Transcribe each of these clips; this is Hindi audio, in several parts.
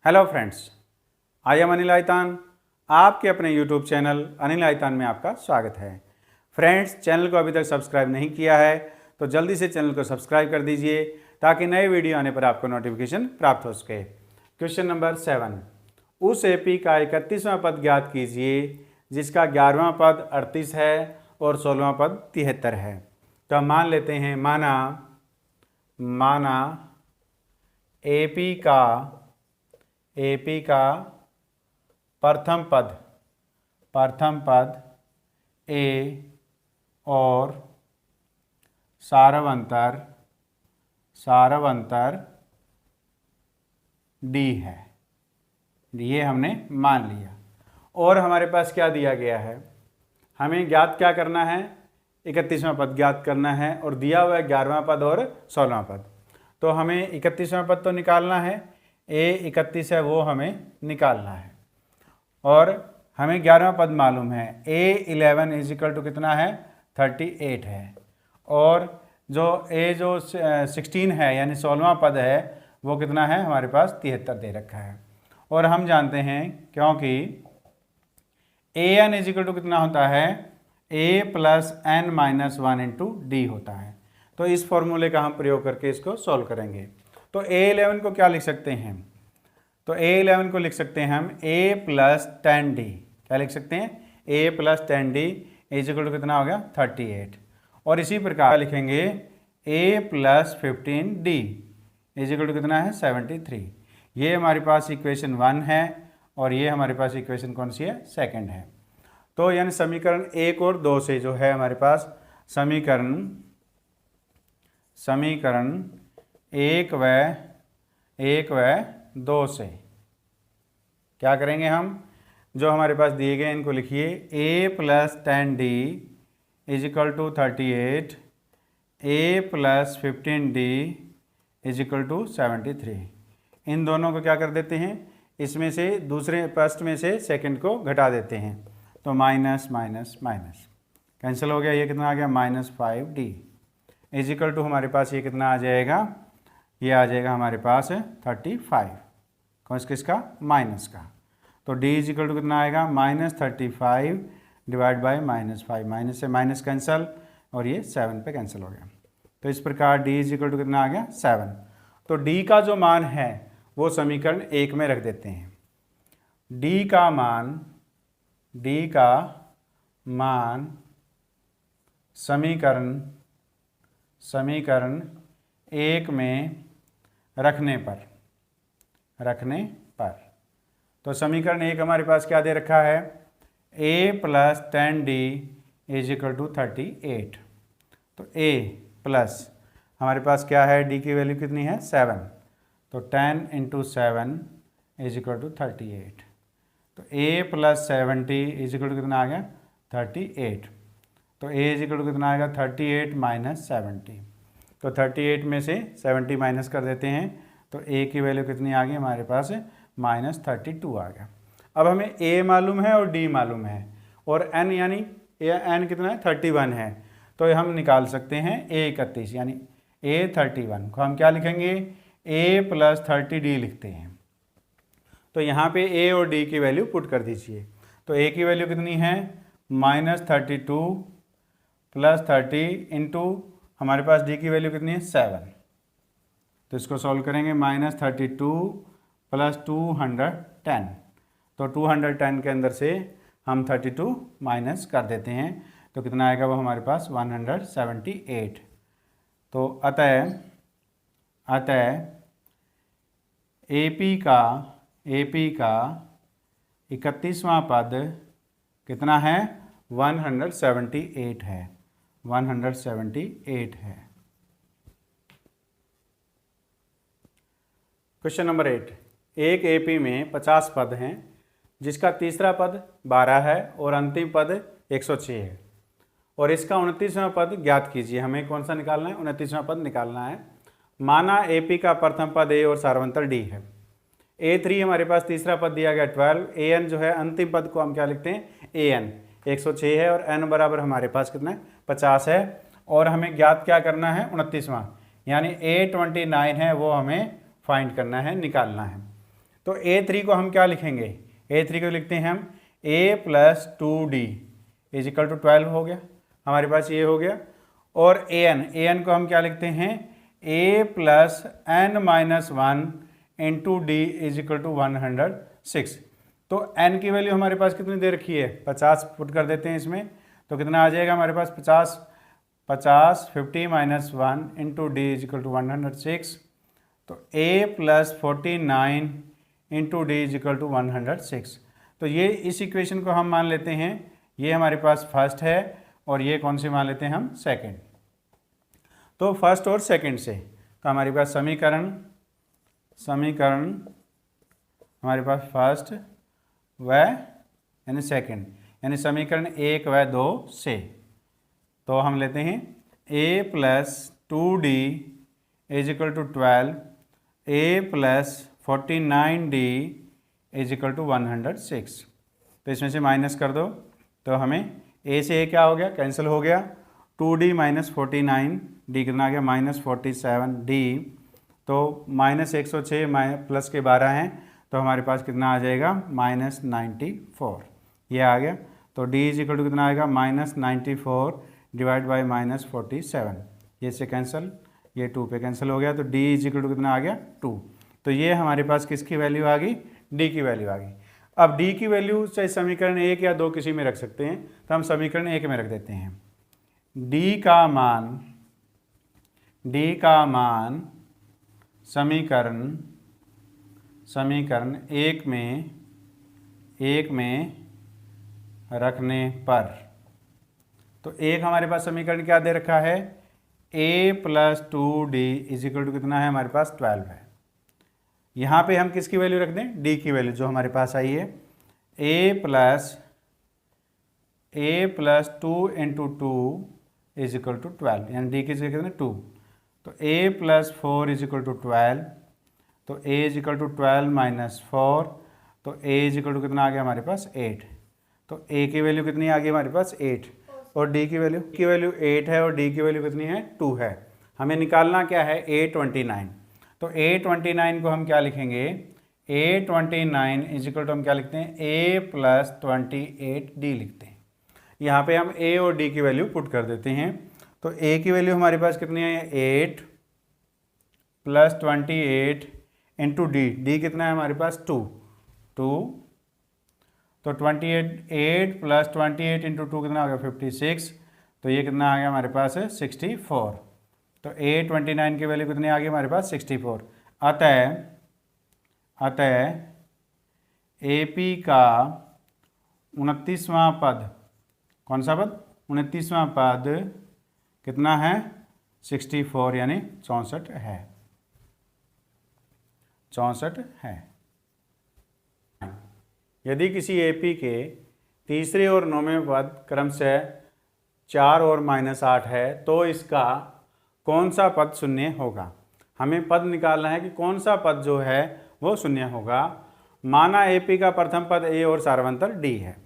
Hello friends, I am Anil Aitan. आपके अपने यूट्यूब चैनल अनिल आइतान में आपका स्वागत है। फ्रेंड्स, चैनल को अभी तक सब्सक्राइब नहीं किया है तो जल्दी से चैनल को सब्सक्राइब कर दीजिए ताकि नए वीडियो आने पर आपको नोटिफिकेशन प्राप्त हो सके। क्वेश्चन नंबर 7, उस एपी का 31वां पद ज्ञात कीजिए जिसका 11वां पद 38 है और 16वां पद 73 है। तो हम मान लेते हैं, माना एपी का प्रथम पद ए और सारवंतर डी है। ये हमने मान लिया। और हमारे पास क्या दिया गया है, हमें ज्ञात क्या करना है, 31वां पद ज्ञात करना है और दिया हुआ है 11वां पद और 16वां पद। तो हमें 31वां पद तो निकालना है, ए 31 है वो हमें निकालना है और हमें 11वां पद मालूम है, ए 11 इज इक्वल टू कितना है, 38 है। और जो 16 है यानी 16वां पद है वो कितना है, हमारे पास 73 दे रखा है। और हम जानते हैं क्योंकि a n is equal to कितना होता है, a plus n minus 1 into d होता है। तो इस फॉर्मूले का हम प्रयोग करके इसको सॉल्व करेंगे। तो A11 को क्या लिख सकते हैं, तो A11 को लिख सकते हैं हम A प्लस 10D। क्या लिख सकते हैं, A plus 10D is equal to कितना हो गया, 38। और इसी प्रकार लिखेंगे A plus 15D is equal to कितना है, 73। ये हमारे पास इक्वेशन 1 है और ये हमारे पास इक्वेशन कौन सी है, सेकंड है। तो यानी समीकरण 1 और 2 से जो है हमारे पास समीकरण 1 व 2 से क्या करेंगे, हम जो हमारे पास दिए गए इनको लिखिए। A plus 10D is equal to 38, A plus 15D is equal to 73। इन दोनों को क्या कर देते हैं, इसमें से दूसरे फर्स्ट में से सेकंड को घटा देते हैं। तो माइनस माइनस माइनस कैंसिल हो गया, ये कितना आ गया, -5D इज इक्वल टू हमारे पास ये कितना आ जाएगा, ये आ जाएगा हमारे पास 35। कौन किसका, माइनस का। तो D इज इक्वल टू कितना आएगा, -35 डिवाइड बाई -5, माइनस से माइनस कैंसिल और ये 7 पे कैंसिल हो गया। तो इस प्रकार D इज इक्वल टू कितना आ गया, 7। तो D का जो मान है वो समीकरण 1 में रख देते हैं। D का मान समीकरण 1 में रखने पर तो समीकरण 1 हमारे पास क्या दे रखा है, A plus 10D is equal to 38। तो A प्लस हमारे पास क्या है, D की वैल्यू कितनी है, 7। तो 10 इंटू 7 इज इक्वल टू 38। तो A plus 70 is equal to कितना आ गया, 38। तो A इज इक्वल टू कितना आएगा, 38 माइनस 70। तो 38 में से 70 माइनस कर देते हैं तो A की वैल्यू कितनी आ गई हमारे पास, -32 आ गया। अब हमें A मालूम है और D मालूम है और N यानी N कितना है, 31 है। तो हम निकाल सकते हैं A 31 यानी A 31 को हम क्या लिखेंगे, A प्लस 30D लिखते हैं। तो यहाँ पे A और D की वैल्यू पुट कर दीजिए। तो A की वैल्यू कितनी है, -32 प्लस 30 इंटू हमारे पास D की वैल्यू कितनी है, 7। तो इसको सॉल्व करेंगे, -32 प्लस 210। तो 210 के अंदर से हम 32 माइनस कर देते हैं तो कितना आएगा, वो हमारे पास 178। तो अतः AP का 31वां पद कितना है, 178 है, 178 है। क्वेश्चन नंबर 8, एक एपी में 50 पद हैं जिसका तीसरा पद 12 है और अंतिम पद 106 है और इसका 29वां पद ज्ञात कीजिए। हमें कौन सा निकालना है, 29वां पद निकालना है। माना एपी का प्रथम पद ए और सारवंतर डी है। A3 हमारे पास तीसरा पद दिया गया 12, AN जो है अंतिम पद को हम क्या लिखते हैं, AN 106 है और N बराबर हमारे पास कितना है, 50 है। और हमें ज्ञात क्या करना है, 29वां यानी A29 है वो हमें फाइंड करना है, निकालना है। तो A3 को हम क्या लिखेंगे, A3 को लिखते हैं हम A + 2D = 12 हो गया, हमारे पास ये हो गया। और an को हम क्या लिखते हैं, A + n - 1 × D = 106। तो n की वैल्यू हमारे पास कितनी दे रखी है, 50 पुट कर देते हैं इसमें, तो कितना आ जाएगा हमारे पास 50 50 - 1 × D = 106। तो A + 49 × D = 106। तो ये इस इक्वेशन को हम मान लेते हैं, ये हमारे पास फर्स्ट है और ये कौन सी मान लेते हैं हम, सेकंड। तो फर्स्ट और सेकंड से तो हमारे पास समीकरण हमारे पास फर्स्ट व यानी सेकंड, यानी समीकरण 1 व 2 से तो हम लेते हैं A + 2D = 12, A + 49D = 106। तो इसमें से माइनस कर दो तो हमें A से A क्या हो गया, कैंसिल हो गया। 2D - 49D कितना आ गया, -47D। तो -106 प्लस के 12 हैं, तो हमारे पास कितना आ जाएगा, -94 ये आ गया। तो D = कितना आएगा, -94 डिवाइड बाई -47, ये से कैंसिल, ये 2 पे कैंसिल हो गया। तो D = कितना आ गया, 2। तो ये हमारे पास किसकी वैल्यू आ गई, D की वैल्यू आ गई। अब D की वैल्यू चाहे समीकरण 1 या 2 किसी में रख सकते हैं, तो हम समीकरण 1 में रख देते हैं। D का मान समीकरण 1 में रखने पर, तो एक हमारे पास समीकरण क्या दे रखा है, A + 2D = कितना है हमारे पास, 12 है। यहाँ पे हम किसकी वैल्यू रख दें, D की वैल्यू जो हमारे पास आई है, A + 2 × 2 = 12, यानी D की जगह कितना 2। तो A + 4 = 12, तो A = 12 - 4, तो A = कितना आ गया हमारे पास, 8। तो A की वैल्यू कितनी आ गई हमारे पास, 8, और D की वैल्यू 8 है, और D की वैल्यू कितनी है, 2 है। हमें निकालना क्या है, A29। तो A29 को हम क्या लिखेंगे, A29 = हम क्या लिखते हैं, A + 28D लिखते हैं। यहाँ पे हम A और D की वैल्यू पुट कर देते हैं। तो A की वैल्यू हमारे पास कितनी है, 8 + 28 × D कितना है हमारे पास, 2। तो 8 + 28 × 2 कितना आ गया, 56। तो ये कितना आ गया हमारे पास, 64। तो A29 की वैल्यू कितनी आ गई हमारे पास, 64। अतः AP का 29वां पद, कौन सा पद, 29वां पद कितना है, 64 यानी 64 है, 64 है। यदि किसी AP के तीसरे और 9वें पद क्रमशः 4 और -8 है, तो इसका कौन सा पद शून्य होगा। हमें पद निकालना है कि कौन सा पद जो है वो शून्य होगा। माना AP का प्रथम पद A और सार्वंतर D है,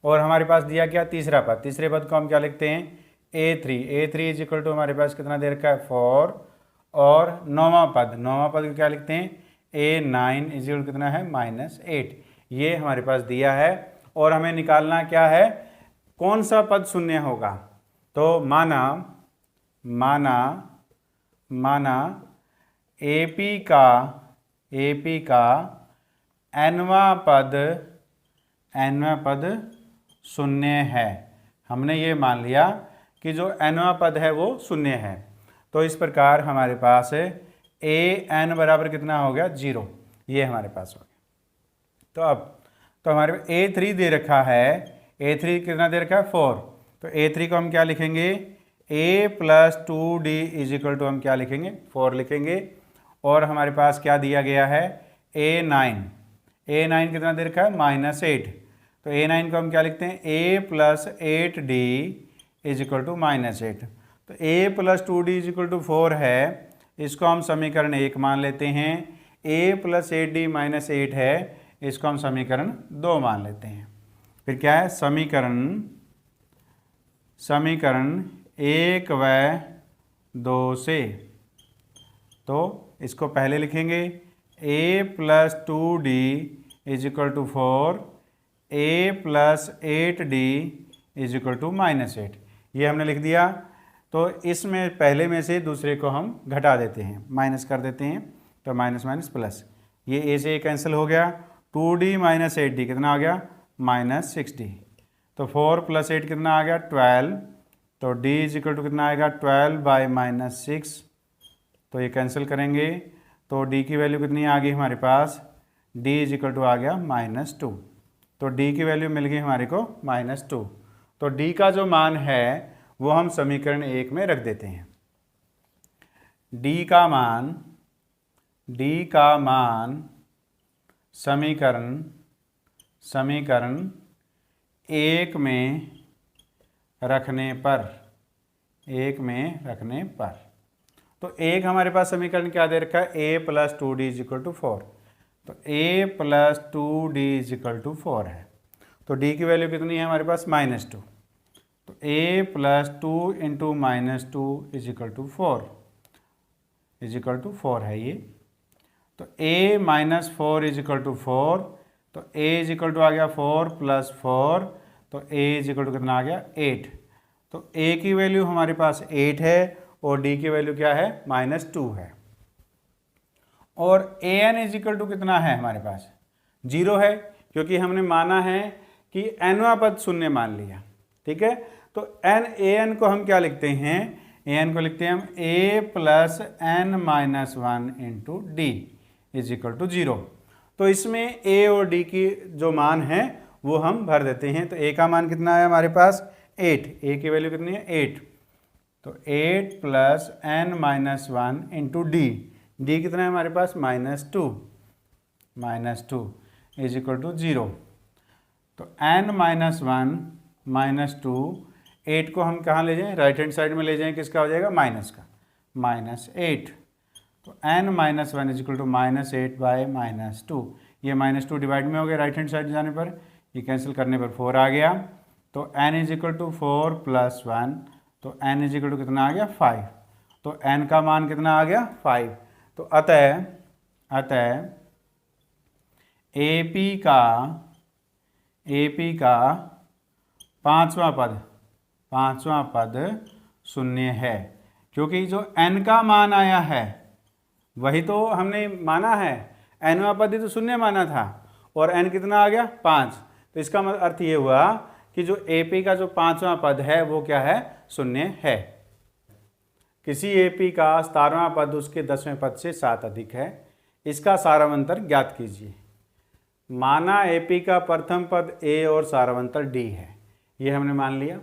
और हमारे पास दिया क्या, तीसरा पद, तीसरे पद को हम क्या लिखते हैं, A3 = हमारे पास कितना दे रखा है, 4, और नौवां पद को क्या लिखते हैं, A9 = कितना है, -8। ये हमारे पास दिया है, और हमें निकालना क्या है, कौन सा पद शून्य होगा। तो माना AP का nवां पद शून्य है। हमने ये मान लिया कि जो nवां पद है वो शून्य है। तो इस प्रकार हमारे पास an बराबर कितना हो गया, 0, ये हमारे पास हो गया। तो हमारे पास A3 दे रखा है, A3 कितना दे रखा है, 4। तो A3 को हम क्या लिखेंगे, A + 2D = हम क्या लिखेंगे, 4 लिखेंगे। और हमारे पास क्या दिया गया है, A9 कितना दे रखा है, -8। तो A9 को हम क्या लिखते हैं, A + 8D = -8। तो A + 2D = 4 है, इसको हम समीकरण 1 मान लेते हैं। A + 8D - 8 है, इसको हम समीकरण 2 मान लेते हैं। फिर क्या है, समीकरण 1 व 2 से, तो इसको पहले लिखेंगे a plus 2d is equal to 4, a plus 8d is equal to -8। ये हमने लिख दिया। तो इसमें पहले में से दूसरे को हम घटा देते हैं, माइनस कर देते हैं, तो माइनस माइनस प्लस, ये ए से ए कैंसिल हो गया। 2d माइनस 8d कितना आ गया? -6d। तो 4 + 8 कितना आ गया? 12। तो d इज इक्वल टू कितना आएगा? 12/-6। तो ये कैंसिल करेंगे तो d की वैल्यू कितनी आ गई हमारे पास? d इज इक्वल टू आ गया -2। तो d की वैल्यू मिल गई हमारे को -2। तो d का जो मान है वो हम समीकरण 1 में रख देते हैं। d का मान समीकरण 1 में रखने पर तो एक हमारे पास समीकरण क्या दे रखा है? a + 2d is equal to 4। तो a + 2d is equal to 4 है। तो d की वैल्यू कितनी है हमारे पास? -2। तो a + 2 × -2 इज इक्वल टू 4 है ये। तो a - 4 इज इक्वल टू 4। तो a इज इक्वल टू आ गया 4 + 4। तो a इज इक्वल टू कितना आ गया? 8। तो a की वैल्यू हमारे पास 8 है और d की वैल्यू क्या है? -2 है। और an इज इक्वल टू कितना है हमारे पास? 0 है, क्योंकि हमने माना है कि nवां पद शून्य मान लिया। ठीक है, तो an को हम क्या लिखते हैं? an को लिखते हैं हम a + n - 1 × d is equal to 0। तो इसमें a और d की जो मान है वो हम भर देते हैं। तो a का मान कितना है हमारे पास? 8। a की वैल्यू कितनी है? 8। तो 8 + n - 1 × d, d कितना है हमारे पास? -2 इज इक्वल टू 0। तो n - 1 - 2, 8 को हम कहाँ ले जाएं? राइट हैंड साइड में ले जाएं, किसका हो जाएगा? माइनस का, -8। तो n - 1 इज इक्वल टू -8/-2। ये -2 डिवाइड में हो गया राइट हैंड साइड जाने पर, ये कैंसिल करने पर 4 आ गया। तो n इज इक्वल टू 4 + 1, तो n इज इक्वल टू कितना आ गया? 5। तो n का मान कितना आ गया? 5। तो अतः AP का पांचवा पद शून्य है, क्योंकि जो n का मान आया है वही तो हमने माना है। nवां पद ही तो शून्य माना था और n कितना आ गया? 5। तो इसका अर्थ ये हुआ कि जो AP का जो पांचवा पद है वो क्या है? शून्य है। किसी AP का 17वां पद उसके 10वें पद से 7 अधिक है, इसका सारावंतर ज्ञात कीजिए। माना AP का प्रथम पद A और सारावंतर D है, ये हमने मान लिया।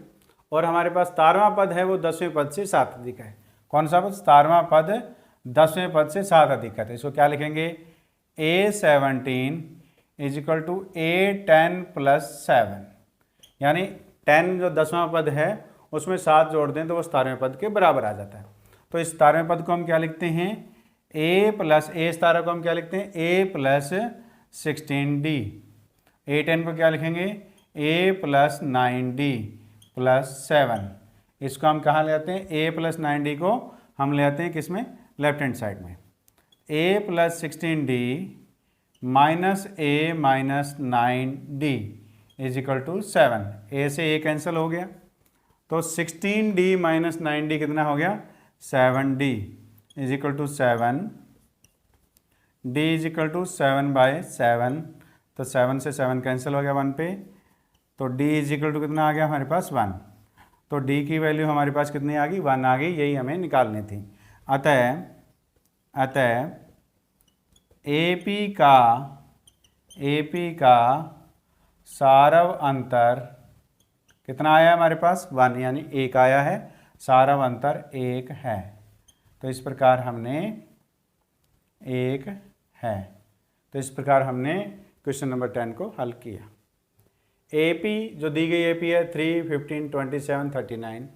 और हमारे पास 17वां पद है वो 10वें पद से 7 अधिक है। कौन सा पद? 17वां पद 10वें पद से 7 अधिक है। तो इसको क्या लिखेंगे? A17 is equal to A10 + 7, यानी 10 जो 10वां पद है उसमें 7 जोड़ दें तो वो 17वें पद के बराबर आ जाता है। तो इस 17वें पद को हम क्या लिखते हैं? A17 को हम क्या लिखते हैं? A + 16D। A10 को क्या लिखेंगे? A + 9D + 7। इसको हम कहाँ ले आते हैं? A + 9D को हम ले आते हैं किसमें? लेफ्ट हैंड साइड में। A + 16D - A - 9D is equal to 7। A से A कैंसिल हो गया, तो 16D - 9D कितना हो गया? 7D is equal to 7। D is equal to 7/7। तो 7 से 7 कैंसिल हो गया 1 पे, तो D इज इक्वल टू कितना आ गया हमारे पास? 1। तो D की वैल्यू हमारे पास कितनी आ गई? 1 आ गई। यही हमें निकालनी थी। अतः AP का सारव अंतर कितना आया हमारे पास? 1, यानी 1 आया है। सारव अंतर 1 है। तो इस प्रकार हमने क्वेश्चन नंबर 10 को हल किया। AP जो दी गई AP है 3, 15, 27, 39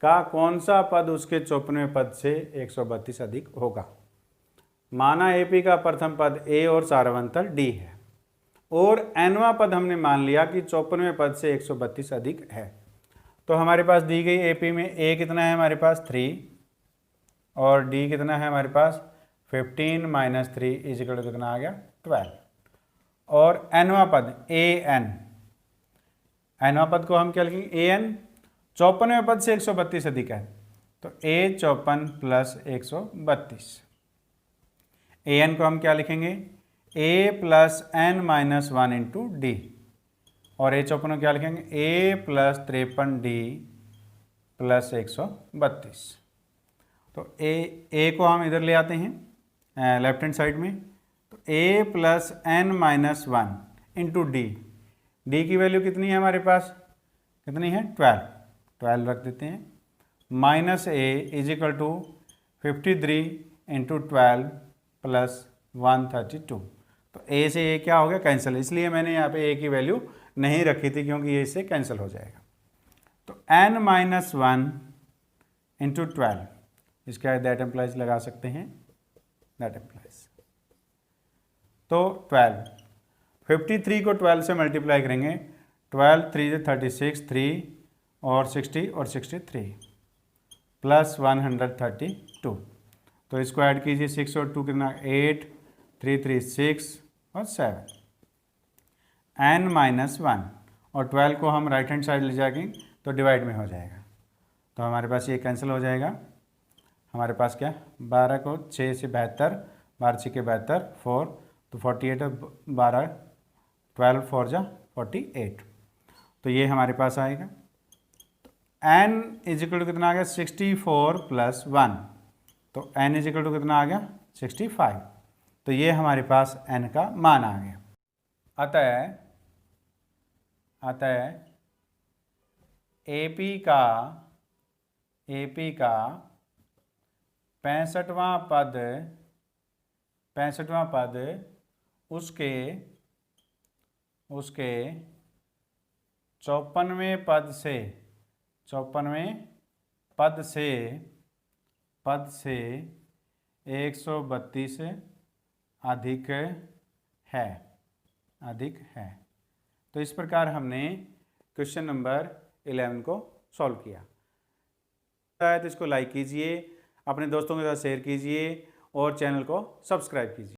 का कौन सा पद उसके 54वें पद से 132 अधिक होगा? माना AP का प्रथम पद A और सारवंतर D है और nवां पद हमने मान लिया कि 54वें पद से 132 अधिक है। तो हमारे पास दी गई AP में A कितना है हमारे पास? 3 और D कितना है हमारे पास? 15 माइनस 3 इज इक्वल टू कितना आ गया 12। और एनवा पद एनवा पद को हम क्या लिखेंगे an, 54वें पद से 132 अधिक है तो a 54 प्लस 132। an को हम क्या लिखेंगे a plus n minus 1 into D, और a 54 को क्या लिखेंगे a प्लस 53d प्लस 132। तो a को हम इधर ले आते हैं लेफ्ट हैंड साइड में, तो a plus n minus 1 into D की वैल्यू कितनी है हमारे पास, कितनी है 12 रख देते हैं, minus a is equal to 53 into 12 plus 132। तो a से a क्या हो गया कैंसिल, इसलिए मैंने यहाँ पे a की वैल्यू नहीं रखी थी क्योंकि ये इससे कैंसिल हो जाएगा। तो n माइनस 1 इंटू 12, इसका दैट एम्प्लाइज लगा सकते हैं, दैट एम्प्लाइज तो 12, 53 को 12 से मल्टीप्लाई करेंगे, 12 3 से 36, 3 और 60 और 63 प्लस 132। तो इसको ऐड कीजिए, 6 और 2 कितना 8, 3 3 6 और 7, n माइनस 1, और 12 को हम राइट हैंड साइड ले जाएंगे तो डिवाइड में हो जाएगा, तो हमारे पास ये कैंसिल हो जाएगा। हमारे पास क्या 12 को 6 से 72, 12 6 के 72, 4 तो 48 है, 12 12 4 जा 48, तो ये हमारे पास आएगा। तो n इज इक्वल टू कितना आ गया 64 प्लस 1, तो n इज इक्वल टू कितना आ गया 65, तो ये हमारे पास n का मान आ गया। अतः AP का 65वां पद उसके 54वें पद से 132 अधिक है। तो इस प्रकार हमने क्वेश्चन नंबर 11 को सॉल्व किया। तो इसको लाइक कीजिए, अपने दोस्तों के साथ शेयर कीजिए और चैनल को सब्सक्राइब कीजिए।